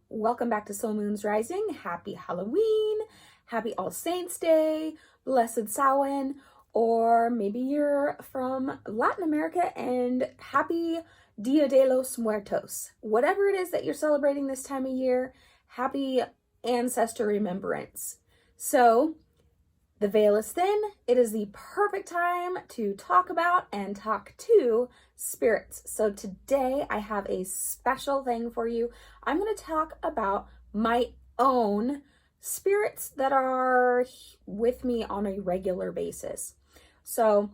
Welcome back to Soul Moon's Rising. Happy Halloween, happy All Saints Day, Blessed Samhain, or maybe you're from Latin America and happy Dia de los Muertos. Whatever it is that you're celebrating this time of year, happy ancestor remembrance. So, the veil is thin. It is the perfect time to talk about and talk to spirits. So today I have a special thing for you. I'm going to talk about my own spirits that are with me on a regular basis. So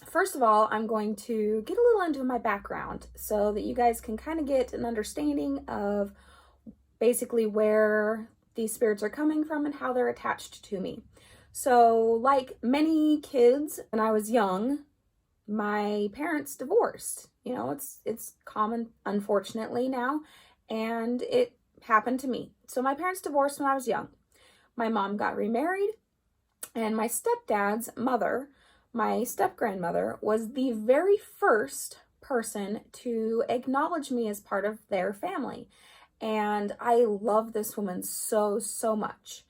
first of all, I'm going to get a little into my background so that you guys can kind of get an understanding of basically where these spirits are coming from and how they're attached to me. So, like many kids, when I was young, my parents divorced. You know, it's common, unfortunately, now, and it happened to me. So my parents divorced when I was young. My mom got remarried, and my stepdad's mother, my step-grandmother, was the very first person to acknowledge me as part of their family. And I love this woman so, so much.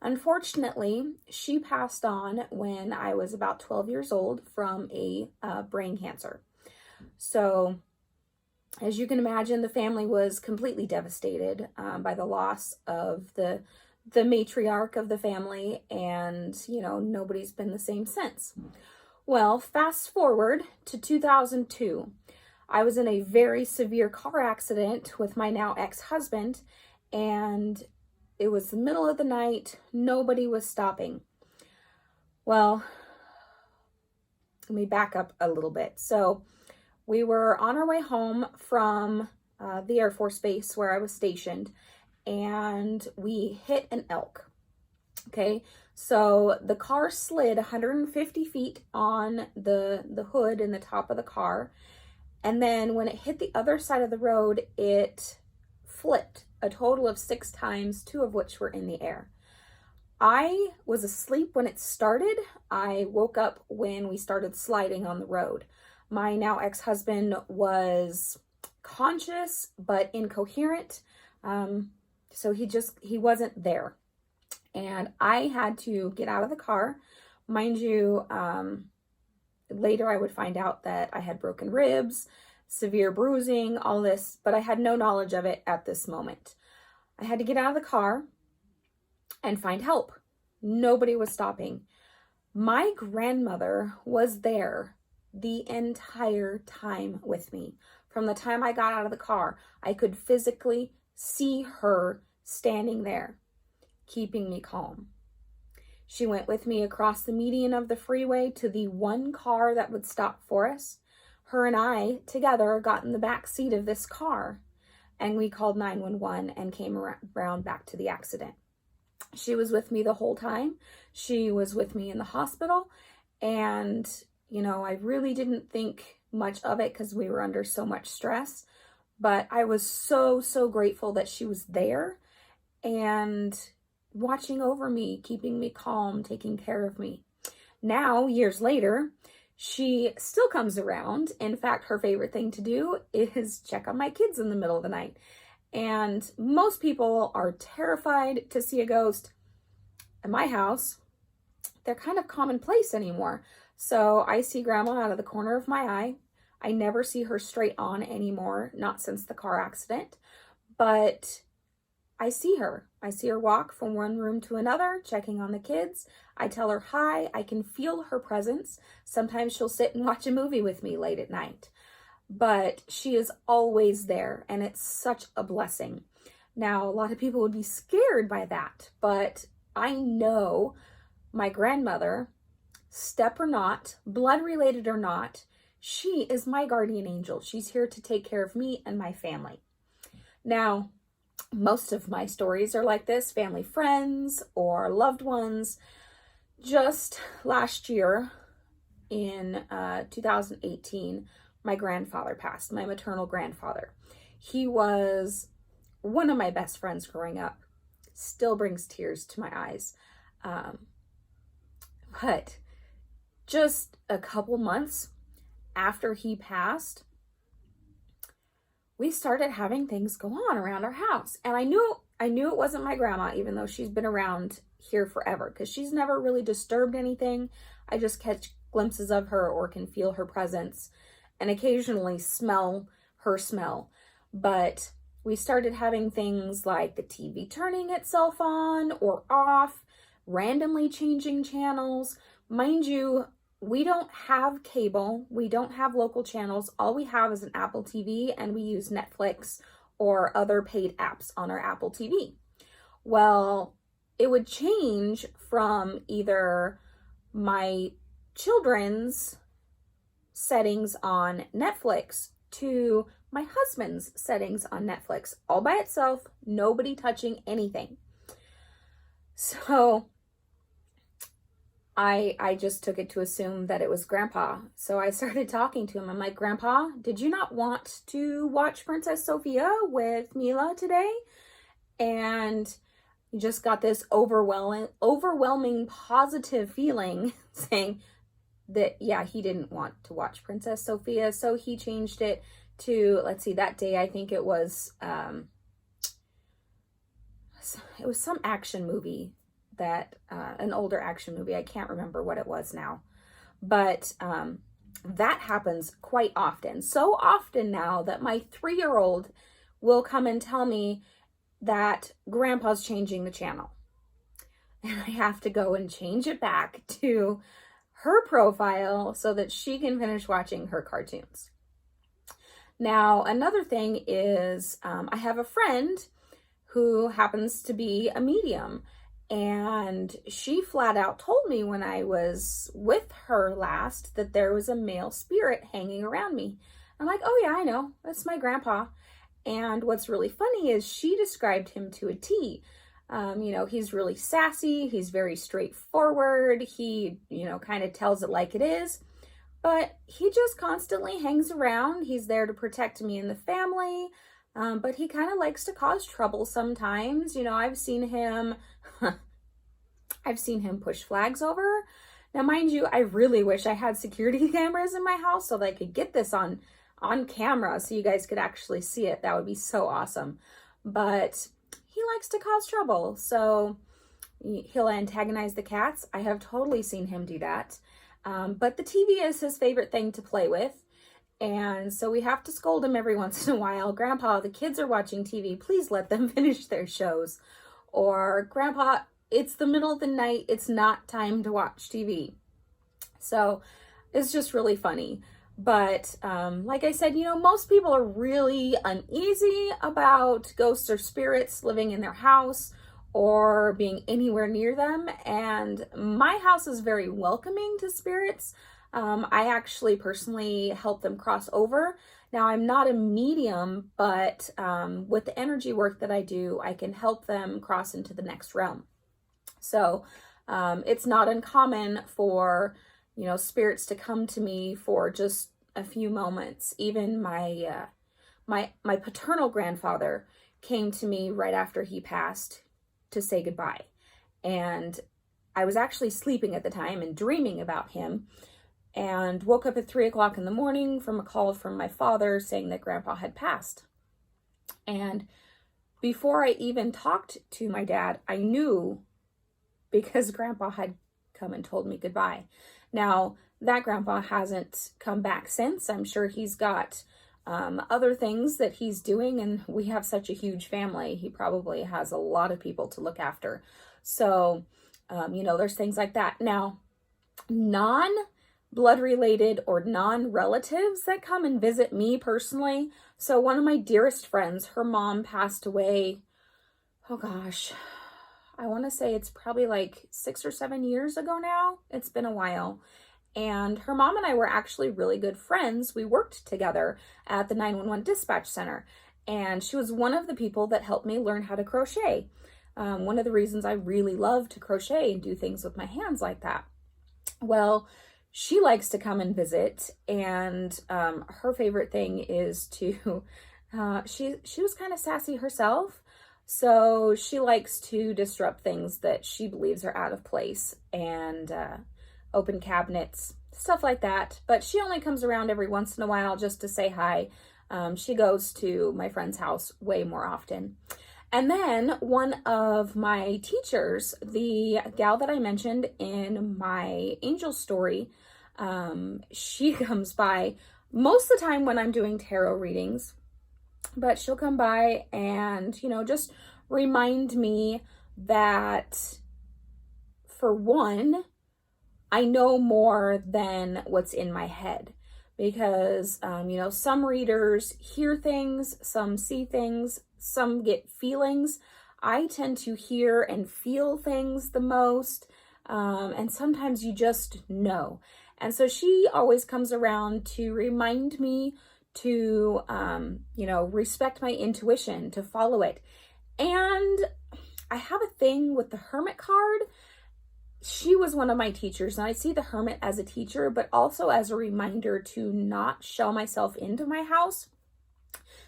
Unfortunately, she passed on when I was about 12 years old from a brain cancer. So, as you can imagine, the family was completely devastated by the loss of the matriarch of the family, and, you know, nobody's been the same since. Well, fast forward to 2002. I was in a very severe car accident with my now ex-husband, and it was the middle of the night. Nobody was stopping. Well, let me back up a little bit. So we were on our way home from the Air Force Base where I was stationed, and we hit an elk. Okay, so the car slid 150 feet on the hood and the top of the car. And then when it hit the other side of the road, it flipped a total of 6 times, 2 of which were in the air. I was asleep when it started. I woke up when we started sliding on the road. My now ex-husband was conscious but incoherent. So he wasn't there. And I had to get out of the car. Mind you, later I would find out that I had broken ribs, severe bruising, all this, but I had no knowledge of it at this moment. I had to get out of the car and find help. Nobody was stopping. My grandmother was there the entire time with me. From the time I got out of the car, I could physically see her standing there, keeping me calm. She went with me across the median of the freeway to the one car that would stop for us. Her and I together got in the back seat of this car, and we called 911 and came around back to the accident. She was with me the whole time. She was with me in the hospital, and, you know, I really didn't think much of it because we were under so much stress, but I was so, so grateful that she was there and watching over me, keeping me calm, taking care of me. Now, years later, she still comes around. In fact, her favorite thing to do is check on my kids in the middle of the night. And most people are terrified to see a ghost. At my house, they're kind of commonplace anymore. So I see Grandma out of the corner of my eye. I never see her straight on anymore, not since the car accident. But I see her. I see her walk from one room to another, checking on the kids. I tell her hi. I can feel her presence. Sometimes she'll sit and watch a movie with me late at night. But she is always there, and it's such a blessing. Now, a lot of people would be scared by that, but I know my grandmother, step or not, blood related or not, she is my guardian angel. She's here to take care of me and my family. Now, most of my stories are like this, family, friends, or loved ones. Just last year, in 2018, my grandfather passed, my maternal grandfather. He was one of my best friends growing up. Still brings tears to my eyes. But just a couple months after he passed, we started having things go on around our house. And I knew it wasn't my grandma, even though she's been around here forever, because she's never really disturbed anything. I just catch glimpses of her or can feel her presence and occasionally smell her smell. But we started having things like the TV turning itself on or off, randomly changing channels. Mind you, we don't have cable. We don't have local channels. All we have is an Apple TV, and we use Netflix or other paid apps on our Apple TV. Well, it would change from either my children's settings on Netflix to my husband's settings on Netflix, all by itself, nobody touching anything. So I just took it to assume that it was Grandpa. So I started talking to him. I'm like, Grandpa, did you not want to watch Princess Sophia with Mila today? And he just got this overwhelming positive feeling saying that, yeah, he didn't want to watch Princess Sophia. So he changed it to, let's see, that day, I think it was some action movie that, an older action movie. I can't remember what it was now, but that happens quite often. So often now that my 3-year-old will come and tell me that Grandpa's changing the channel. And I have to go and change it back to her profile so that she can finish watching her cartoons. Now, another thing is I have a friend who happens to be a medium, and she flat out told me when I was with her last that there was a male spirit hanging around me. I'm like, oh yeah, I know, that's my grandpa. And what's really funny is she described him to a T. He's really sassy. He's very straightforward. He, kind of tells it like it is. But he just constantly hangs around. He's there to protect me and the family. But he kind of likes to cause trouble sometimes. I've seen him push flags over. Now, mind you, I really wish I had security cameras in my house so that I could get this on camera so you guys could actually see it. That would be so awesome. But he likes to cause trouble. So he'll antagonize the cats. I have totally seen him do that. But the TV is his favorite thing to play with. And so we have to scold him every once in a while. Grandpa, the kids are watching TV. Please let them finish their shows. Or, Grandpa, it's the middle of the night. It's not time to watch TV. So it's just really funny. But like I said, most people are really uneasy about ghosts or spirits living in their house or being anywhere near them. And my house is very welcoming to spirits. I actually personally help them cross over. Now, I'm not a medium, but with the energy work that I do, I can help them cross into the next realm. So it's not uncommon for, spirits to come to me for just a few moments. Even my paternal grandfather came to me right after he passed to say goodbye. And I was actually sleeping at the time and dreaming about him, and woke up at 3:00 in the morning from a call from my father saying that Grandpa had passed. And before I even talked to my dad, I knew, because Grandpa had come and told me goodbye. Now, that Grandpa hasn't come back since. I'm sure he's got other things that he's doing, and we have such a huge family. He probably has a lot of people to look after. So, there's things like that. Now, non-blood related or non-relatives that come and visit me personally. So one of my dearest friends, her mom passed away, oh gosh, I want to say it's probably like 6 or 7 years ago now. It's been a while. And her mom and I were actually really good friends. We worked together at the 911 dispatch center. And she was one of the people that helped me learn how to crochet. One of the reasons I really love to crochet and do things with my hands like that. Well, she likes to come and visit, and her favorite thing is to, she was kind of sassy herself. So she likes to disrupt things that she believes are out of place, and open cabinets, stuff like that. But she only comes around every once in a while just to say hi. She goes to my friend's house way more often. And then one of my teachers, the gal that I mentioned in my angel story, she comes by most of the time when I'm doing tarot readings, but she'll come by and, just remind me that, for one, I know more than what's in my head. Because, some readers hear things, some see things, some get feelings. I tend to hear and feel things the most, and sometimes you just know. And so she always comes around to remind me to, respect my intuition, to follow it. And I have a thing with the Hermit card. She was one of my teachers, and I see the Hermit as a teacher, but also as a reminder to not shell myself into my house,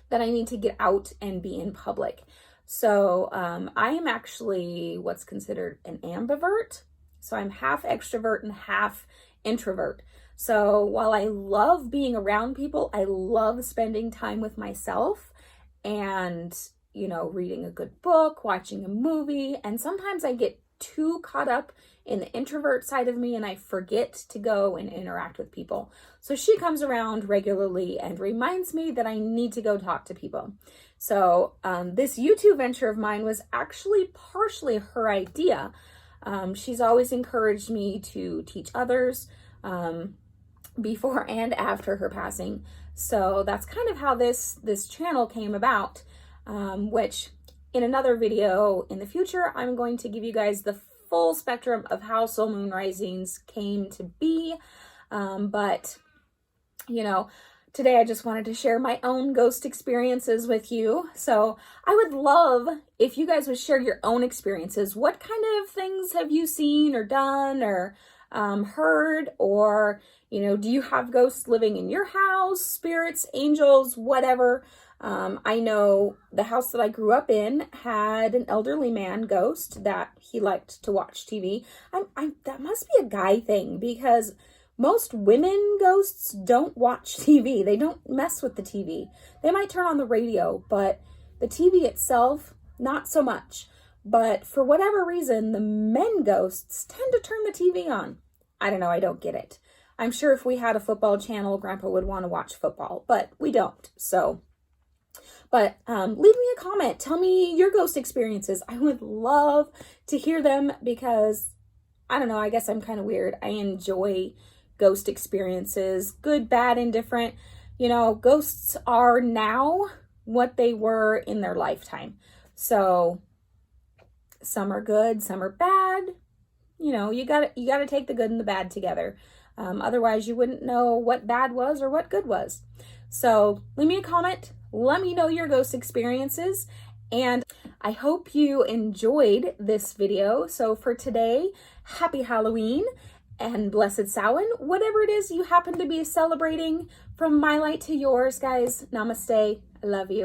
that I need to get out and be in public. So I am actually what's considered an ambivert. So I'm half extrovert and half introvert. So while I love being around people, I love spending time with myself and, reading a good book, watching a movie, and sometimes I get too caught up in the introvert side of me and I forget to go and interact with people. So she comes around regularly and reminds me that I need to go talk to people. So this YouTube venture of mine was actually partially her idea. She's always encouraged me to teach others before and after her passing. So that's kind of how this channel came about, which in another video in the future, I'm going to give you guys the full spectrum of how Soul Moon Risings came to be. But, today I just wanted to share my own ghost experiences with you. So I would love if you guys would share your own experiences. What kind of things have you seen or done or heard? Or, do you have ghosts living in your house, spirits, angels, whatever? I know the house that I grew up in had an elderly man ghost that he liked to watch TV. That must be a guy thing, because most women ghosts don't watch TV. They don't mess with the TV. They might turn on the radio, but the TV itself, not so much. But for whatever reason, the men ghosts tend to turn the TV on. I don't know. I don't get it. I'm sure if we had a football channel, Grandpa would want to watch football, but we don't. But leave me a comment. Tell me your ghost experiences. I would love to hear them because, I don't know, I guess I'm kind of weird. I enjoy ghost experiences, good, bad, indifferent. Ghosts are now what they were in their lifetime. So some are good, some are bad. You gotta take the good and the bad together. Otherwise you wouldn't know what bad was or what good was. So leave me a comment. Let me know your ghost experiences, and I hope you enjoyed this video. So for today, happy Halloween and blessed Samhain, whatever it is you happen to be celebrating. From my light to yours, guys, namaste. I love you.